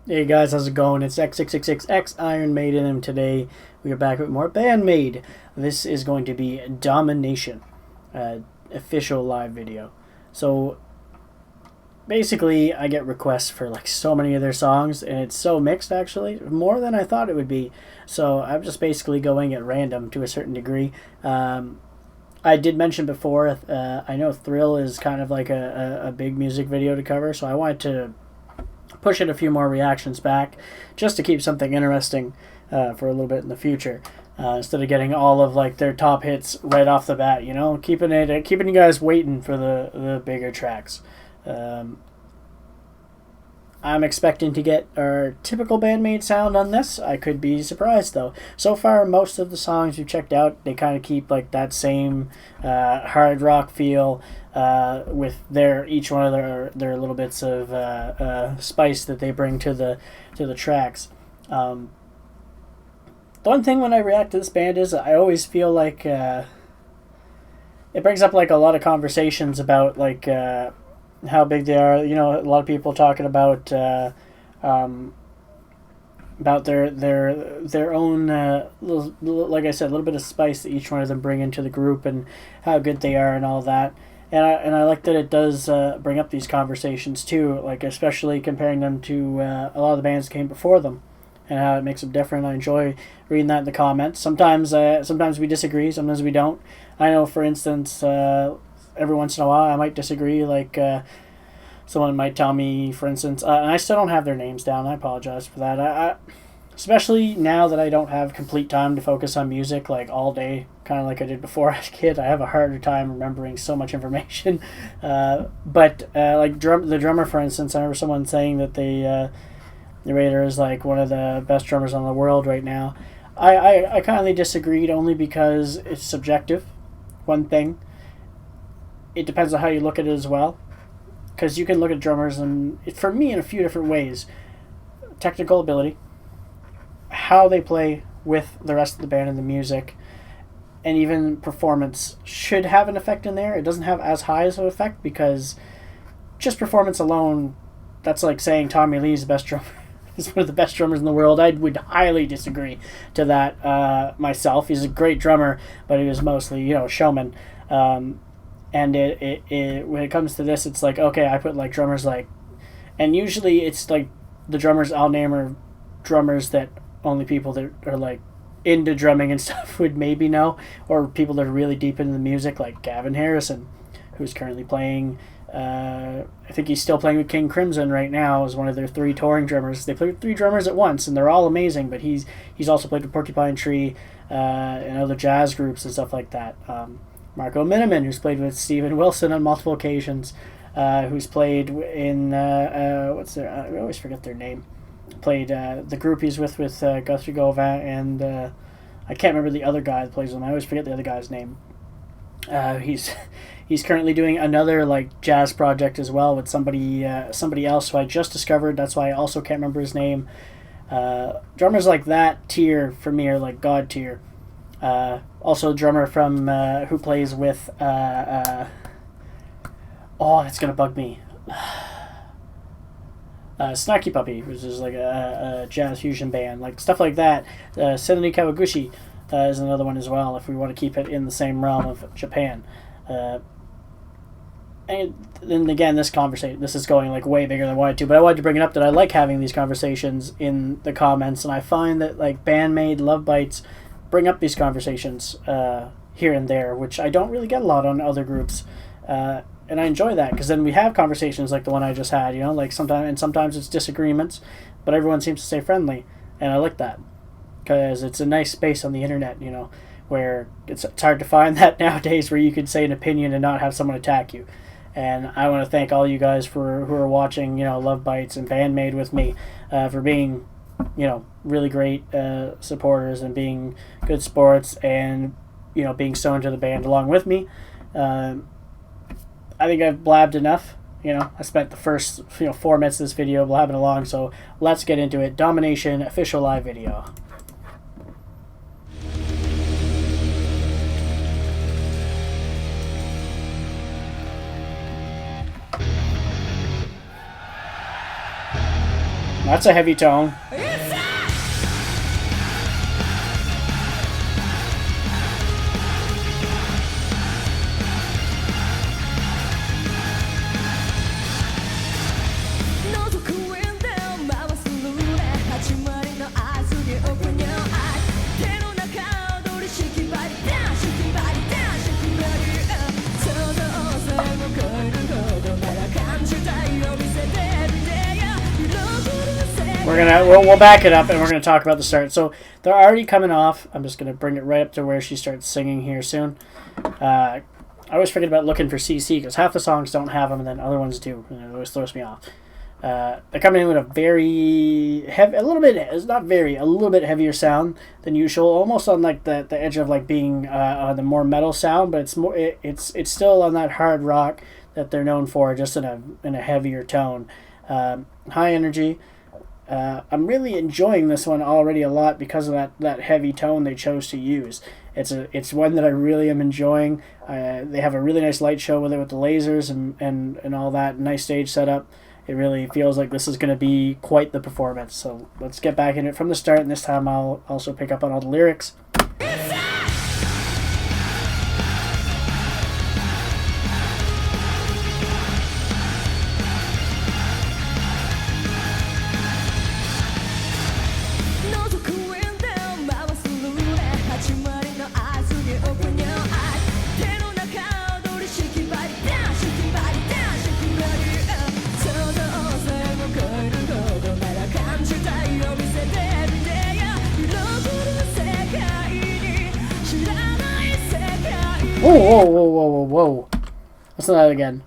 Hey guys, how's it going? It's X666X Iron Maiden, and today we are back with more BAND-MAID. This is going to be Domination, official live video. So basically, I get requests for like so many of their songs, and it's so mixed actually, more than I thought it would be. So I'm just basically going at random to a certain degree. I did mention before, I know Thrill is kind of like a big music video to cover, so I wanted to push it a few more reactions back just to keep something interesting for a little bit in the future, instead of getting all of like their top hits right off the bat, you know, keeping you guys waiting for the bigger tracks. I'm expecting to get our typical BAND-MAID sound on this. I could be surprised though. So far, most of the songs we've checked out, they kind of keep like that same hard rock feel, with each one of their little bits of spice that they bring to the tracks. The one thing when I react to this band is I always feel like it brings up like a lot of conversations about like how big they are. You know, a lot of people talking about their own like I said, a little bit of spice that each one of them bring into the group and how good they are and all that. And I like that it does bring up these conversations too, like especially comparing them to a lot of the bands that came before them and how it makes them different. I enjoy reading that in the comments. Sometimes we disagree, sometimes we don't. I know, for instance, every once in a while I might disagree, like someone might tell me, for instance, and I still don't have their names down, I apologize for that. I especially now that I don't have complete time to focus on music like all day, kind of like I did before as a kid, I have a harder time remembering so much information. But like the drummer, for instance, I remember someone saying that the Raider is like one of the best drummers in the world right now. I kind of disagreed, only because it's subjective, one thing. It depends on how you look at it as well, because you can look at drummers, and for me, in a few different ways. Technical ability, how they play with the rest of the band and the music, and even performance should have an effect in there. It doesn't have as high as an effect, because just performance alone, that's like saying Tommy Lee's the best drummer. He's one of the best drummers in the world. I would highly disagree to that myself. He's a great drummer, but he was mostly, you know, showman. And it when it comes to this, it's like, okay, I put like drummers like, and usually it's like the drummers I'll name are drummers that only people that are like into drumming and stuff would maybe know, or people that are really deep into the music, like Gavin Harrison, who's currently playing, I think he's still playing with King Crimson right now as one of their 3 touring drummers. They play with 3 drummers at once, and they're all amazing, but he's also played with Porcupine Tree and other jazz groups and stuff like that. Marco Miniman, who's played with Steven Wilson on multiple occasions, who's played in what's their I always forget their name. Played the group he's with Guthrie Gauvin, and I can't remember the other guy that plays with him. I always forget the other guy's name. He's currently doing another like jazz project as well with somebody else who I just discovered. That's why I also can't remember his name. Drummers like that tier for me are like god tier. Also, a drummer from who plays with oh, it's gonna bug me. Snarky Puppy, which is like a jazz fusion band, like stuff like that. Senri Kawaguchi is another one as well, if we want to keep it in the same realm of Japan. And then again, this is going like way bigger than I wanted to, but I wanted to bring it up that I like having these conversations in the comments, and I find that like BAND-MAID, Love Bites bring up these conversations here and there, which I don't really get a lot on other groups, and I enjoy that, because then we have conversations like the one I just had, you know, like sometimes it's disagreements, but everyone seems to stay friendly, and I like that, because it's a nice space on the internet, you know, where it's hard to find that nowadays, where you could say an opinion and not have someone attack you. And I want to thank all you guys who are watching, you know, Love Bites and BAND-MAID with me, for being, you know, really great supporters and being good sports, and, you know, being so into the band along with me. I think I've blabbed enough. You know, I spent the first 4 minutes of this video blabbing along, so let's get into it. Domination official live video. That's a heavy tone. We'll back it up and we're gonna talk about the start. So they're already coming off. I'm just gonna bring it right up to where she starts singing here soon. I always forget about looking for CC because half the songs don't have them and then other ones do. And it always throws me off. They're coming in with a very heavy, a little bit heavier sound than usual, almost on like the edge of like being on the more metal sound, but it's still on that hard rock that they're known for, just in a heavier tone. High energy. I'm really enjoying this one already a lot because of that heavy tone they chose to use. It's one that I really am enjoying. They have a really nice light show with it with the lasers and all that nice stage setup. It really feels like this is going to be quite the performance. So let's get back in it from the start, and this time I'll also pick up on all the lyrics. Whoa. Let's do that again.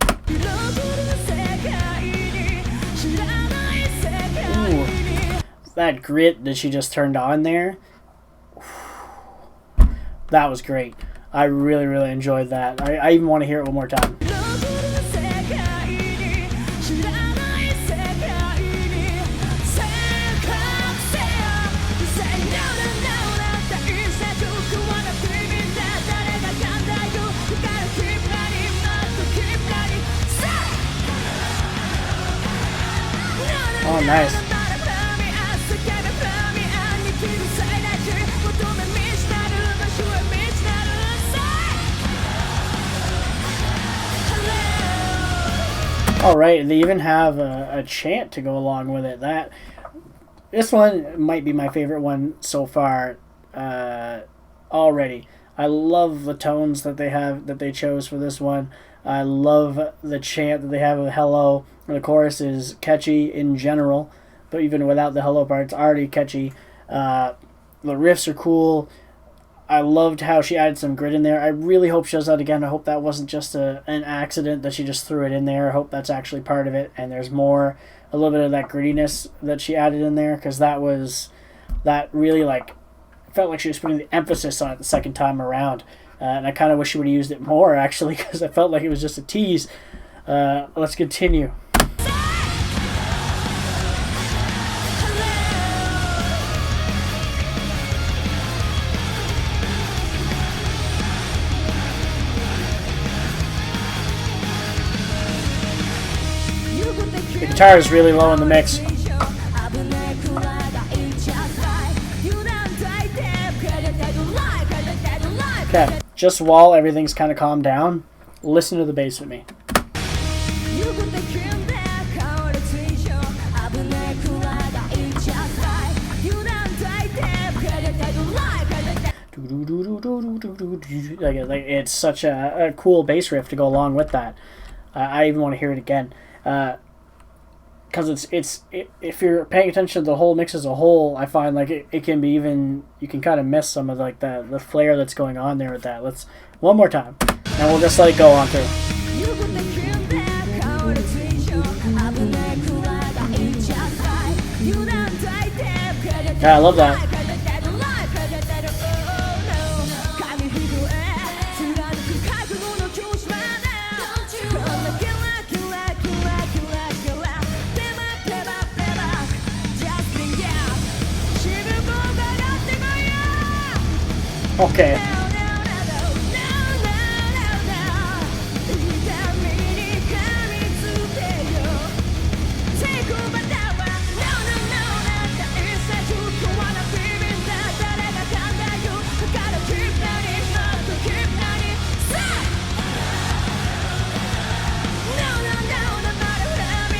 Ooh. That grit that she just turned on there. That was great. I really, really enjoyed that. I even want to hear it one more time. Oh, nice. All right, they even have a chant to go along with it. This one might be my favorite one so far already. I love the tones that they chose for this one. I love the chant that they have of hello. And the chorus is catchy in general, but even without the hello part, it's already catchy. The riffs are cool. I loved how she added some grit in there. I really hope she does that again. I hope that wasn't just an accident that she just threw it in there. I hope that's actually part of it, and there's a little bit of that grittiness that she added in there, because that really felt like she was putting the emphasis on it the second time around. And I kind of wish she would have used it more, actually, because I felt like it was just a tease. Let's continue. The guitar is really low in the mix. Okay, just while everything's kind of calmed down, listen to the bass with me. Like it's such a cool bass riff to go along with that. I even want to hear it again. Because if you're paying attention to the whole mix as a whole, I find like it can be even, you can kind of miss some of like the flair that's going on there with that. Let's one more time, and we'll just let it go on through. Yeah, I love that. Okay.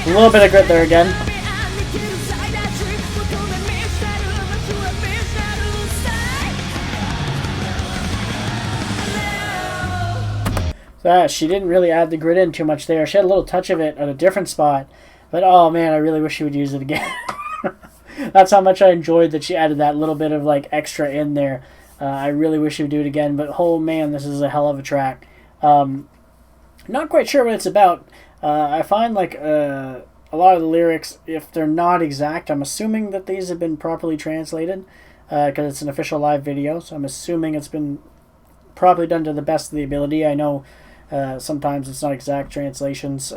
A little bit of grit there again. She didn't really add the grit in too much there. She had a little touch of it at a different spot. But oh man, I really wish she would use it again. That's how much I enjoyed that she added that little bit of like extra in there. I really wish she would do it again. But oh man, this is a hell of a track. Not quite sure what it's about. I find like a lot of the lyrics, if they're not exact, I'm assuming that these have been properly translated because it's an official live video. So I'm assuming it's been properly done to the best of the ability. I know sometimes it's not exact translations.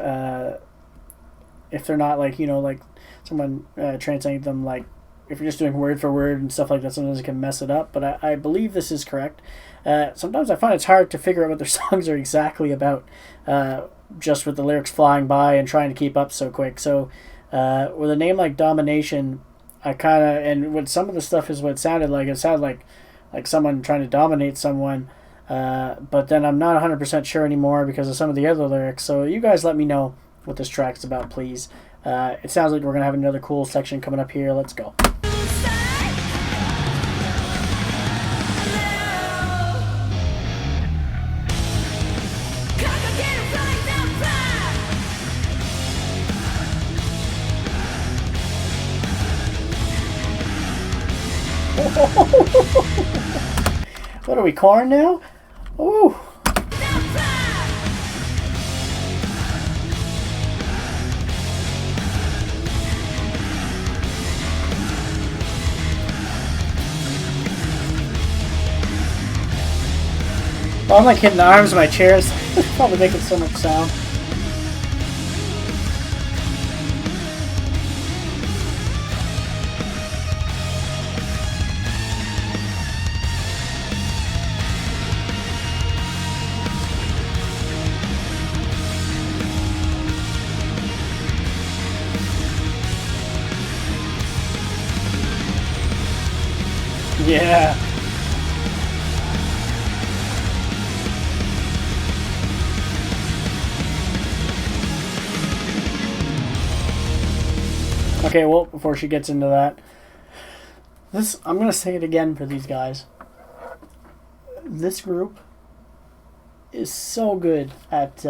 If they're not like, like someone translating them, like if you're just doing word for word and stuff like that, sometimes it can mess it up. But I believe this is correct. Sometimes I find it's hard to figure out what their songs are exactly about, just with the lyrics flying by and trying to keep up so quick. So with a name like Domination, I kind of, and what some of the stuff is what it sounded like. It sounded like someone trying to dominate someone. But then I'm not 100% sure anymore because of some of the other lyrics. So you guys let me know what this track's about, please. It sounds like we're going to have another cool section coming up here. Let's go. What are we, corn now? Ooh. Well, I'm like hitting the arms of my chairs. It's probably making so much sound. Yeah. Okay, well, before she gets into that, I'm going to say it again for these guys. This group is so good at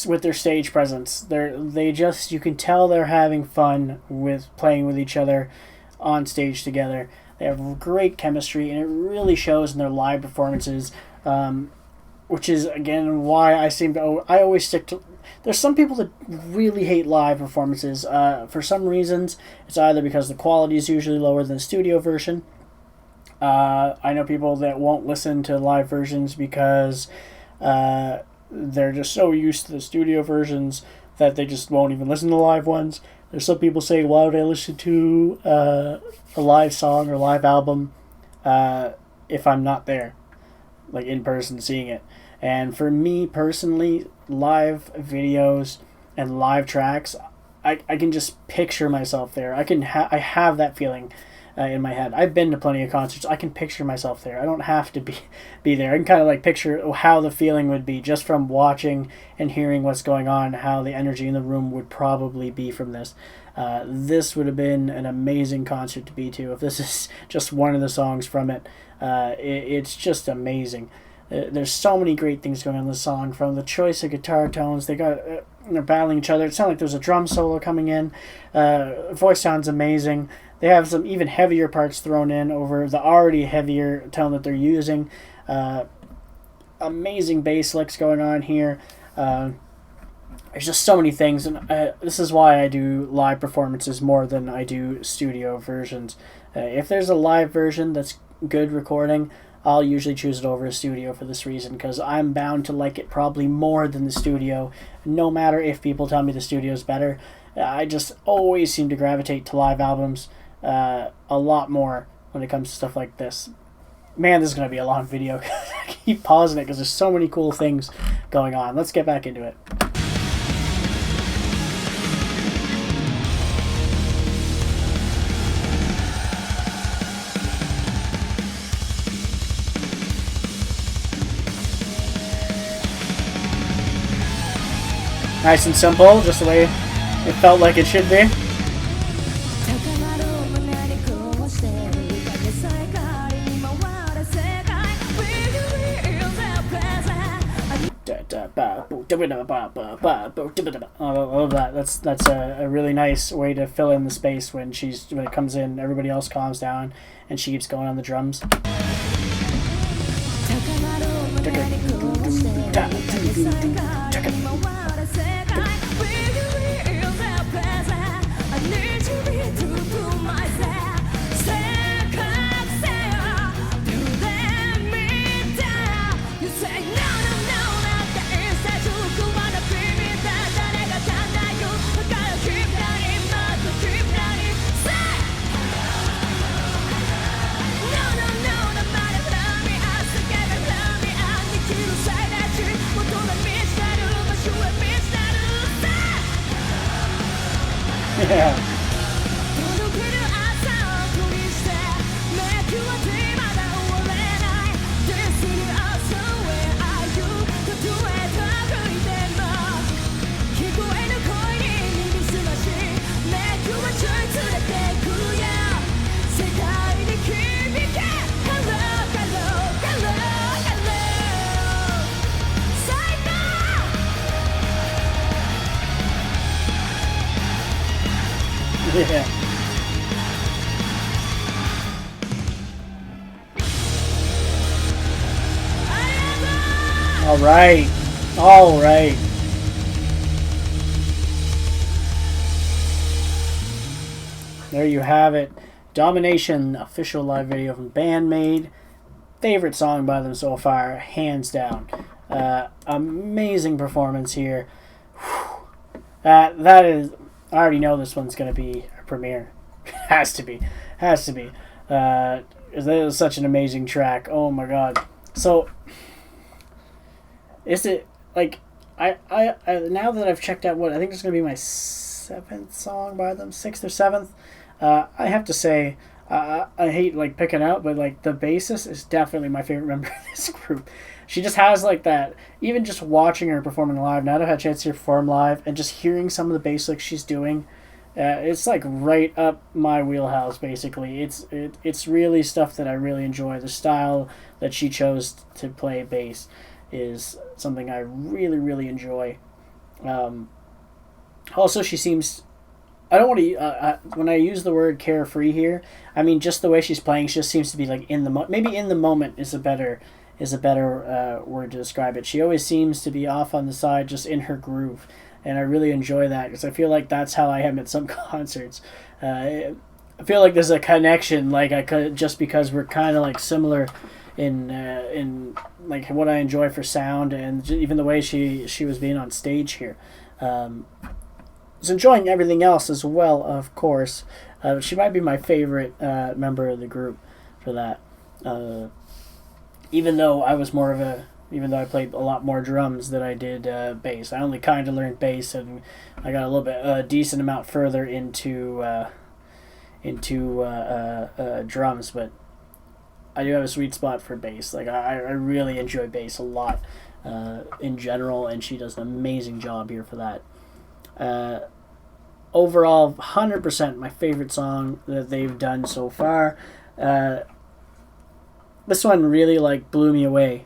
with their stage presence. You can tell they're having fun with playing with each other on stage together. They have great chemistry, and it really shows in their live performances, which is, again, why I always stick to... There's some people that really hate live performances. For some reasons, it's either because the quality is usually lower than the studio version. I know people that won't listen to live versions because they're just so used to the studio versions that they just won't even listen to live ones. There's some people say, why would I listen to a live song or live album if I'm not there, like in person seeing it? And for me personally, live videos and live tracks, I can just picture myself there. I have that feeling in my head. I've been to plenty of concerts. I can picture myself there. I don't have to be there. I can kind of like picture how the feeling would be just from watching and hearing what's going on, how the energy in the room would probably be from this. This would have been an amazing concert to be to. If this is just one of the songs from it, it's just amazing. There's so many great things going on in the song, from the choice of guitar tones. They're battling each other. It sounds like there's a drum solo coming in. Voice sounds amazing. They have some even heavier parts thrown in over the already heavier tone that they're using. Amazing bass licks going on here. There's just so many things, and this is why I do live performances more than I do studio versions. If there's a live version that's good recording, I'll usually choose it over a studio for this reason, because I'm bound to like it probably more than the studio, no matter if people tell me the studio's better. I just always seem to gravitate to live albums a lot more when it comes to stuff like this. Man, this is going to be a long video. I keep pausing it because there's so many cool things going on. Let's get back into it. Nice and simple, just the way it felt like it should be. All of that. That's a really nice way to fill in the space when it comes in. Everybody else calms down, and she keeps going on the drums. Yeah. Yeah. All right. All right. There you have it. Domination, official live video from BAND-MAID. Favorite song by them so far, hands down. Amazing performance here. That is... I already know this one's going to be a premiere. Has to be. Has to be. It was such an amazing track. Oh my god. So, is it, like, I now that I've checked out what, I think it's going to be my 7th song by them, 6th or 7th. I have to say, I hate, like, picking out, but, like, the bassist is definitely my favorite member of this group. She just has, like, that, even just watching her performing live, now that I've had a chance to perform live, and just hearing some of the bass licks she's doing, it's, like, right up my wheelhouse, basically. It's really stuff that I really enjoy. The style that she chose to play bass is something I really, really enjoy. Also, she seems... I don't want to... when I use the word carefree here, I mean just the way she's playing. She just seems to be, like, in the... maybe in the moment is a better word to describe it. She always seems to be off on the side, just in her groove, and I really enjoy that because I feel like that's how I am at some concerts. I feel like there's a connection, like I could, just because we're kind of like similar in like what I enjoy for sound, and even the way she was being on stage here. Was enjoying everything else as well, of course. She might be my favorite member of the group for that. Even though I played a lot more drums than I did bass. I only kind of learned bass, and I got a little bit, a decent amount further into drums, but I do have a sweet spot for bass. Like, I really enjoy bass a lot in general, and she does an amazing job here for that. Overall, 100% my favorite song that they've done so far. This one really, like, blew me away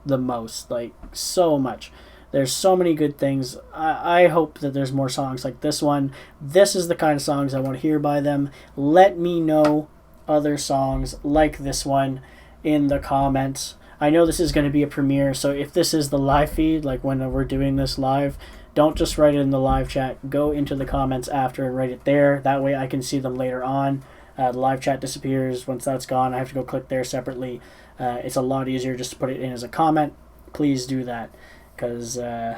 the most, like, so much. There's so many good things. I hope that there's more songs like this one. This is the kind of songs I want to hear by them. Let me know other songs like this one in the comments. I know this is going to be a premiere, so if this is the live feed, like when we're doing this live, don't just write it in the live chat. Go into the comments after and write it there. That way I can see them later on. The live chat disappears. Once that's gone, I have to go click there separately. It's a lot easier just to put it in as a comment. Please do that, because I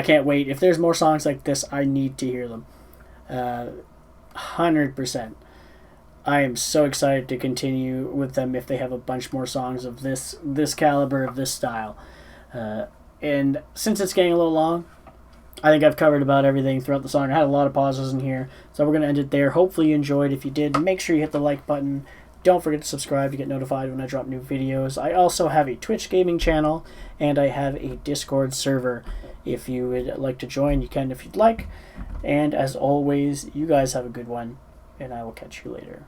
can't wait. If there's more songs like this, I need to hear them. 100%. I am so excited to continue with them if they have a bunch more songs of this caliber, of this style. And since it's getting a little long, I think I've covered about everything throughout the song. I had a lot of pauses in here, so we're going to end it there. Hopefully you enjoyed. If you did, make sure you hit the like button. don't forget to subscribe to get notified when I drop new videos. I also have a Twitch gaming channel, and I have a Discord server. If you would like to join, you can if you'd like. And as always, you guys have a good one, and I will catch you later.